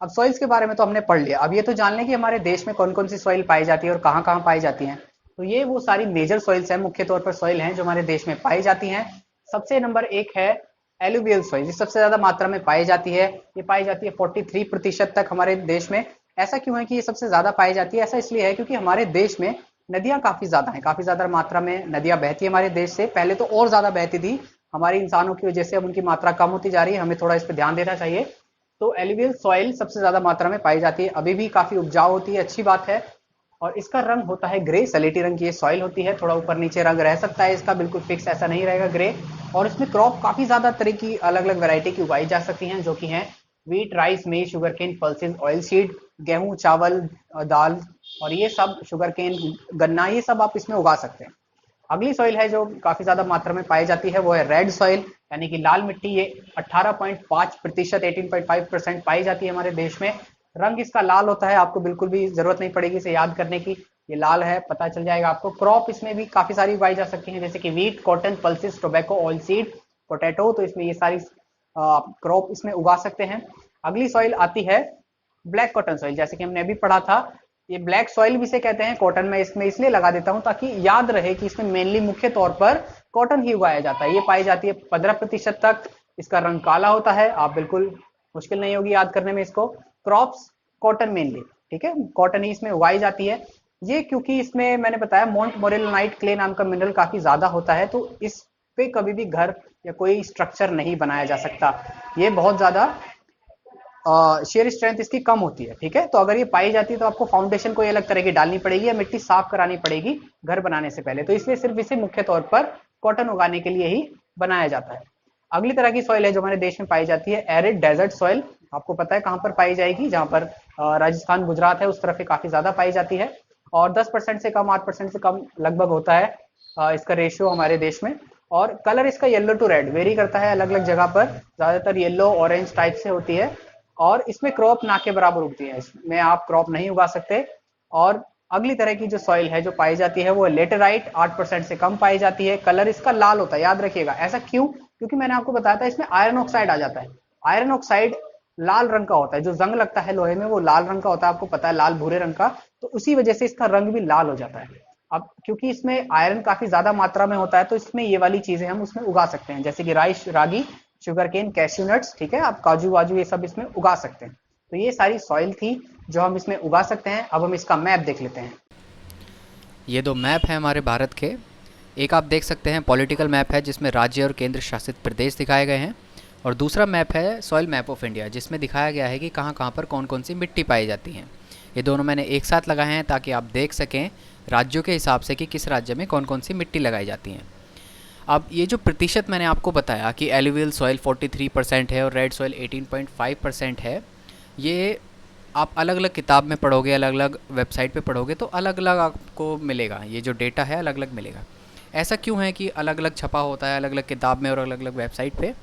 अब सॉइल्स के बारे में तो हमने पढ़ लिया, अब ये तो जान लें कि हमारे देश में कौन कौन सी सॉइल पाई जाती है और कहाँ कहाँ पाई जाती हैं। तो ये वो सारी मेजर सॉइल्स हैं, मुख्य तौर पर सॉइल हैं जो हमारे देश में पाई जाती हैं। सबसे नंबर एक है एलुवियल सॉइल, ये सबसे ज्यादा मात्रा में पाई जाती है। ये पाई जाती है 43% तक हमारे देश में। ऐसा क्यों है कि ये सबसे ज्यादा पाई जाती है? ऐसा इसलिए है क्योंकि हमारे देश में नदियां काफी ज्यादा हैं, काफी ज्यादा मात्रा में नदियां बहती है हमारे देश से। पहले तो और ज्यादा बहती थी, हमारी इंसानों की वजह से अब उनकी मात्रा कम होती जा रही है, हमें थोड़ा इस पर ध्यान देना चाहिए। तो एलुवियल सॉइल सबसे ज्यादा मात्रा में पाई जाती है, अभी भी काफी उपजाऊ होती है, अच्छी बात है। और इसका रंग होता है ग्रे, सलेटी रंग की ये सॉइल होती है, थोड़ा ऊपर नीचे रंग रह सकता है इसका, बिल्कुल फिक्स ऐसा नहीं रहेगा ग्रे। और इसमें क्रॉप काफी ज्यादा तरह की अलग अलग वैरायटी की उगाई जा सकती हैं, जो कि हैं wheat, rice, maize, sugar cane, pulses, oil seed, गेहूं, चावल, दाल, और ये सब शुगर केन, गन्ना, ये सब आप इसमें उगा सकते हैं। अगली सॉइल है जो काफी ज्यादा मात्रा में पाई जाती है, वो है रेड सॉइल, यानी कि लाल मिट्टी। ये 18.5%, 18.5% पाई जाती है हमारे देश में। रंग इसका लाल होता है, आपको बिल्कुल भी जरूरत नहीं पड़ेगी इसे याद करने की, ये लाल है, पता चल जाएगा आपको। क्रॉप इसमें भी काफी सारी उगाई जा सकती है, जैसे कि wheat, cotton, pulses, tobacco, oil seed, potato, तो इसमें ये सारी क्रॉप इसमें उगा सकते हैं। अगली सॉइल आती है ब्लैक कॉटन सॉइल, जैसे कि हमने अभी पढ़ा था। ये ब्लैक सॉइल भी इसे कहते हैं, कॉटन में इसमें इसलिए लगा देता हूं ताकि याद रहे कि इसमें मेनली मुख्य तौर पर कॉटन ही उगाया जाता है। ये पाई जाती है 15% तक, इसका रंग काला होता है, आप बिल्कुल मुश्किल नहीं होगी याद करने में इसको। क्रॉप्स कॉटन मेनली, ठीक है, कॉटन ही इसमें उगाई जाती है। ये क्योंकि इसमें मैंने बताया मोंट मोरेलानाइट क्ले नाम का मिनरल काफी ज्यादा होता है, तो इस पे कभी भी घर या कोई स्ट्रक्चर नहीं बनाया जा सकता। ये बहुत ज्यादा शेयर स्ट्रेंथ इसकी कम होती है, ठीक है। तो अगर ये पाई जाती है तो आपको फाउंडेशन कोई अलग तरह की डालनी पड़ेगी या मिट्टी साफ करानी पड़ेगी घर बनाने से पहले, तो इसलिए सिर्फ इसे मुख्य तौर पर कॉटन उगाने के लिए ही बनाया जाता है। अगली तरह की सॉइल है जो हमारे देश में पाई जाती है, एरिड डेजर्ट सॉइल। आपको पता है कहां पर पाई जाएगी? जहां पर राजस्थान, गुजरात है, उस तरफ काफी ज्यादा पाई जाती है। और 10% से कम, 8% से कम लगभग होता है इसका रेशियो हमारे देश में। और कलर इसका येलो टू रेड वेरी करता है अलग अलग जगह पर, ज्यादातर येलो ऑरेंज टाइप से होती है। और इसमें क्रॉप ना के बराबर उगती है, इसमें आप क्रॉप नहीं उगा सकते। और अगली तरह की जो सॉइल है जो पाई जाती है वो लेटेराइट, 8% से कम पाई जाती है। कलर इसका लाल होता है, याद रखिएगा। ऐसा क्यों? क्योंकि मैंने आपको बताया था इसमें आयरन ऑक्साइड आ जाता है। आयरन ऑक्साइड लाल रंग का होता है, जो जंग लगता है लोहे में वो लाल रंग का होता है, आपको पता है, लाल भूरे रंग का। तो उसी वजह से इसका रंग भी लाल हो जाता है। अब क्योंकि इसमें आयरन काफी ज्यादा मात्रा में होता है, तो इसमें ये वाली चीजें हम उसमें उगा सकते हैं, जैसे कि राइस, रागी, शुगर केन, कैश्यू नट्स, ठीक है, आप काजू वाजू ये सब इसमें उगा सकते हैं। तो ये सारी सॉइल थी जो हम इसमें उगा सकते हैं। अब हम इसका मैप देख लेते हैं। ये दो मैप हैं हमारे भारत के। एक आप देख सकते हैं पॉलिटिकल मैप है जिसमें राज्य और केंद्र शासित प्रदेश दिखाए गए हैं, और दूसरा मैप है सॉइल मैप ऑफ इंडिया जिसमें दिखाया गया है कि कहाँ कहाँ पर कौन कौन सी मिट्टी पाई जाती हैं। ये दोनों मैंने एक साथ लगाए हैं ताकि आप देख सकें राज्यों के हिसाब से कि किस राज्य में कौन कौन सी मिट्टी लगाई जाती हैं। अब ये जो प्रतिशत मैंने आपको बताया कि एलुवियल सॉइल 43% है और रेड सॉइल 18.5% है, ये आप अलग अलग किताब में पढ़ोगे, अलग अलग वेबसाइट पे पढ़ोगे तो अलग अलग आपको मिलेगा, ये जो डेटा है अलग अलग मिलेगा। ऐसा क्यों है कि अलग अलग छपा होता है अलग अलग किताब में और अलग अलग वेबसाइट पे?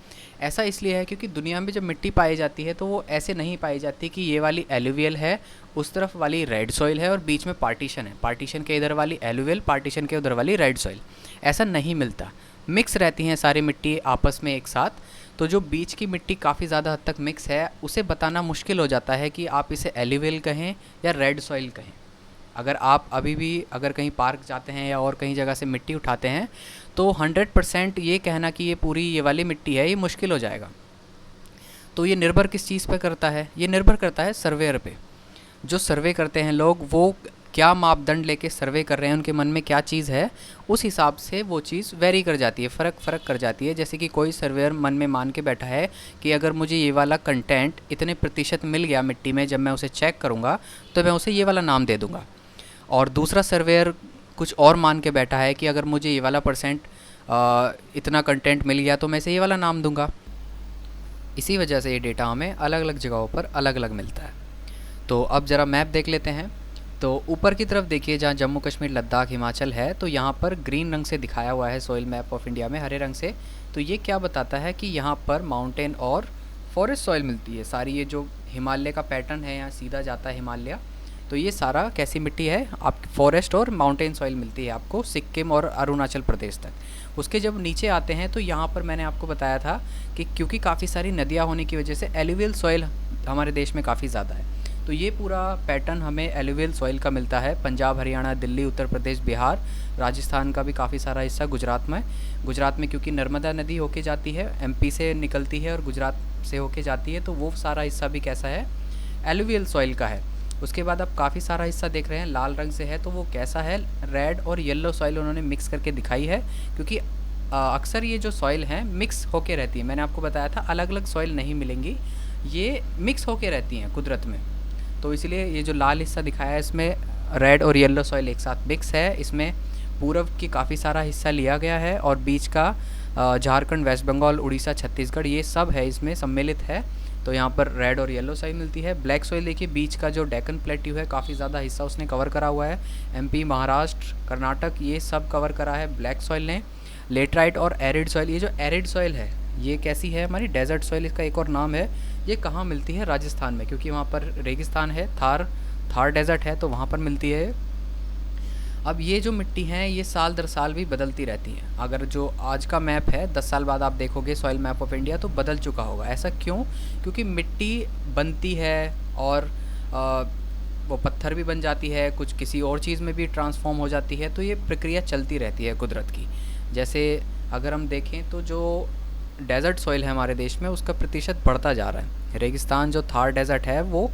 ऐसा इसलिए है क्योंकि दुनिया में जब मिट्टी पाई जाती है तो वो ऐसे नहीं पाई जाती कि ये वाली एलुवियल है, उस तरफ वाली रेड सॉइल है और बीच में पार्टीशन है, पार्टीशन के इधर वाली एलुवियल, पार्टीशन के उधर वाली रेड सॉइल। ऐसा नहीं मिलता, मिक्स रहती हैं सारी मिट्टी आपस में एक साथ। तो जो बीच की मिट्टी काफ़ी ज़्यादा हद तक मिक्स है उसे बताना मुश्किल हो जाता है कि आप इसे एलुवियल कहें या रेड सॉइल कहें। अगर आप अभी भी अगर कहीं पार्क जाते हैं या और कहीं जगह से मिट्टी उठाते हैं तो 100% ये कहना कि ये पूरी ये वाली मिट्टी है, ये मुश्किल हो जाएगा। तो ये निर्भर किस चीज़ पे करता है? ये निर्भर करता है सर्वेयर पे। जो सर्वे करते हैं लोग वो क्या मापदंड लेके सर्वे कर रहे हैं, उनके मन में क्या चीज़ है, उस हिसाब से वो चीज़ वेरी कर जाती है, फ़र्क कर जाती है। जैसे कि कोई सर्वेयर मन में मान के बैठा है कि अगर मुझे ये वाला कंटेंट इतने प्रतिशत मिल गया मिट्टी में, जब मैं उसे चेक करूँगा तो मैं उसे ये वाला नाम दे दूँगा। और दूसरा सर्वेयर कुछ और मान के बैठा है कि अगर मुझे ये वाला परसेंट इतना कंटेंट मिल गया तो मैं इसे ये वाला नाम दूंगा। इसी वजह से ये डेटा हमें अलग अलग जगहों पर अलग अलग मिलता है। तो अब ज़रा मैप देख लेते हैं। तो ऊपर की तरफ देखिए जहाँ जम्मू कश्मीर, लद्दाख, हिमाचल है, तो यहाँ पर ग्रीन रंग से दिखाया हुआ है सॉइल मैप ऑफ इंडिया में हरे रंग से। तो ये क्या बताता है कि यहाँ पर माउंटेन और फॉरेस्ट सॉइल मिलती है सारी। ये जो हिमालय का पैटर्न है यहाँ सीधा जाता है हिमालय, तो ये सारा कैसी मिट्टी है, आपकी फॉरेस्ट और माउंटेन सॉइल मिलती है आपको सिक्किम और अरुणाचल प्रदेश तक। उसके जब नीचे आते हैं तो यहाँ पर मैंने आपको बताया था कि क्योंकि काफ़ी सारी नदियाँ होने की वजह से एलुवियल सॉइल हमारे देश में काफ़ी ज़्यादा है। तो ये पूरा पैटर्न हमें एलुवियल सॉइल का मिलता है। पंजाब, हरियाणा, दिल्ली, उत्तर प्रदेश, बिहार, राजस्थान का भी काफ़ी सारा हिस्सा, गुजरात में क्योंकि नर्मदा नदी होके जाती है, एमपी से निकलती है और गुजरात से होके जाती है, तो वो सारा हिस्सा भी कैसा है, एलुवियल सॉइल का है। उसके बाद आप काफ़ी सारा हिस्सा देख रहे हैं लाल रंग से है, तो वो कैसा है, रेड और येलो सॉइल उन्होंने मिक्स करके दिखाई है, क्योंकि अक्सर ये जो सॉइल हैं मिक्स होके रहती है। मैंने आपको बताया था अलग अलग सॉइल नहीं मिलेंगी, ये मिक्स होके रहती हैं कुदरत में। तो इसलिए ये जो लाल हिस्सा दिखाया है इसमें रेड और येलो सॉइल एक साथ मिक्स है। इसमें पूर्व की काफ़ी सारा हिस्सा लिया गया है और बीच का झारखंड, वेस्ट बंगाल, उड़ीसा, छत्तीसगढ़, ये सब है इसमें सम्मिलित है। तो यहाँ पर रेड और येलो सॉइल मिलती है। ब्लैक सॉइल देखिए, बीच का जो डेक्कन प्लेट्यू है काफ़ी ज़्यादा हिस्सा उसने कवर करा हुआ है। एमपी, महाराष्ट्र, कर्नाटक, ये सब कवर करा है ब्लैक सॉइल ने। लेटराइट और एरिड सॉइल, ये जो एरिड सॉइल है ये कैसी है, हमारी डेजर्ट सॉइल इसका एक और नाम है। ये कहाँ मिलती है, राजस्थान में, क्योंकि वहाँ पर रेगिस्तान है, थार डेजर्ट है, तो वहाँ पर मिलती है। अब ये जो मिट्टी है ये साल दर साल भी बदलती रहती है। अगर जो आज का मैप है 10 साल बाद आप देखोगे सॉइल मैप ऑफ इंडिया तो बदल चुका होगा। ऐसा क्यों? क्योंकि मिट्टी बनती है और वो पत्थर भी बन जाती है, कुछ किसी और चीज़ में भी ट्रांसफॉर्म हो जाती है। तो ये प्रक्रिया चलती रहती है कुदरत की। जैसे अगर हम देखें तो जो डेज़र्ट सॉइल है हमारे देश में उसका प्रतिशत बढ़ता जा रहा है। रेगिस्तान जो थार डेज़र्ट है वो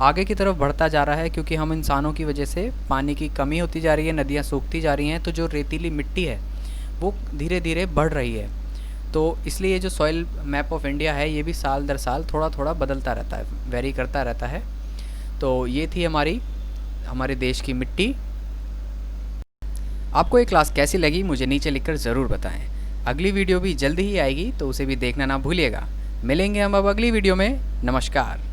आगे की तरफ बढ़ता जा रहा है, क्योंकि हम इंसानों की वजह से पानी की कमी होती जा रही है, नदियाँ सूखती जा रही हैं, तो जो रेतीली मिट्टी है वो धीरे धीरे बढ़ रही है। तो इसलिए जो सॉइल मैप ऑफ इंडिया है ये भी साल दर साल थोड़ा थोड़ा बदलता रहता है, वेरी करता रहता है। तो ये थी हमारे देश की मिट्टी। आपको ये क्लास कैसी लगी मुझे नीचे लिखकर ज़रूर बताएं। अगली वीडियो भी जल्दी ही आएगी तो उसे भी देखना ना भूलिएगा। मिलेंगे हम अब अगली वीडियो में। नमस्कार।